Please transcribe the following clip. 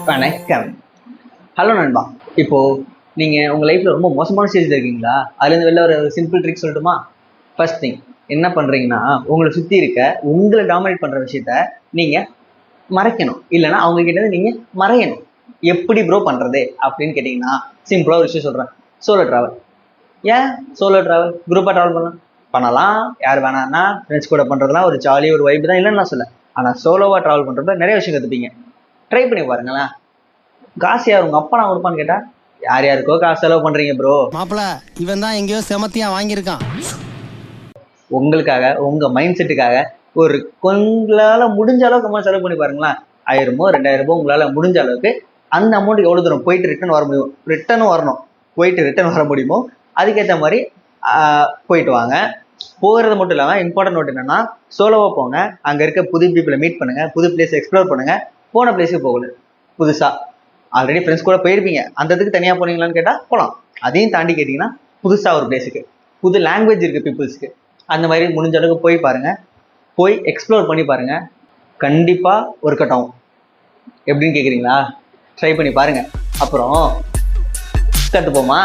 வணக்கம். ஹலோ நண்பா. இப்போது நீங்கள் உங்கள் லைஃப்பில் ரொம்ப மோசமான ஸ்டேஜில் இருக்கீங்களா? அதுலேருந்து வெளில ஒரு சிம்பிள் ட்ரிக் சொல்லட்டுமா? ஃபர்ஸ்ட் திங் என்ன பண்ணுறீங்கன்னா, உங்களை சுற்றி இருக்க உங்களை டாமினேட் பண்ணுற விஷயத்த நீங்கள் மறைக்கணும். இல்லைனா அவங்கக்கிட்ட நீங்கள் மறையணும். எப்படி ப்ரோ பண்ணுறது அப்படின்னு கேட்டிங்கன்னா, சிம்பிளாக ஒரு விஷயம் சொல்கிறேன். Solo travel. ஏன் சோலோ ட்ராவல்? குரூப்பாக ட்ராவல் பண்ணலாம். யார் வேணான்னா ஃப்ரெண்ட்ஸ் கூட பண்ணுறதுலாம் ஒரு ஜாலி ஒரு வைப் தான், இல்லைன்னு நான் சொல்ல. ஆனால் சோலோவாக ட்ராவல் பண்ணுறப்ப நிறைய விஷயம் கற்றுப்பீங்க. ட்ரை பண்ணி பாருங்களேன். காசு யார் உங்கள் அப்பா நான் கொடுப்பான்னு கேட்டால், யார் யாருக்கோ காசு செலவு பண்ணுறீங்க ப்ரோ. மாப்பிள இவன் தான் எங்கேயோ செமத்தியா வாங்கியிருக்கான். உங்களுக்காக உங்கள் மைண்ட் செட்டுக்காக ஒரு உங்களால் முடிஞ்ச அளவுக்கு செலவு பண்ணி பாருங்களேன். 1000 2000 உங்களால் முடிஞ்ச அளவுக்கு அந்த அமௌண்ட்டுக்கு எவ்வளோ தூரம் போயிட்டு ரிட்டன் வர முடியும், ரிட்டனும் வரணும், போயிட்டு ரிட்டன் வர முடியுமோ அதுக்கேற்ற மாதிரி போயிட்டு வாங்க. போகிறது மட்டும் இல்லாமல் இம்பார்ட்டன்ட் நோட் என்னென்னா, சோலோவாக போங்க. அங்கே இருக்க புது பீப்புளை மீட் பண்ணுங்கள், புது பிளேஸ் எக்ஸ்ப்ளோர் பண்ணுங்கள். போன பிளேஸுக்கு போகல, புதுசாக ஆல்ரெடி ஃப்ரெண்ட்ஸ் கூட போயிருப்பீங்க, அந்த இதுக்கு தனியாக போனீங்களான்னு கேட்டால் போகலாம். அதையும் தாண்டி கேட்டிங்கன்னா புதுசாக ஒரு பிளேஸுக்கு, புது லாங்குவேஜ் இருக்குது பீப்புள்ஸுக்கு, அந்த மாதிரி முடிஞ்ச அளவுக்கு போய் பாருங்கள். போய் எக்ஸ்ப்ளோர் பண்ணி பாருங்கள். கண்டிப்பாக ஒர்க் அவுட் ஆகும். எப்படின்னு கேட்குறீங்களா? ட்ரை பண்ணி பாருங்கள். அப்புறம் கற்றுப்போமா?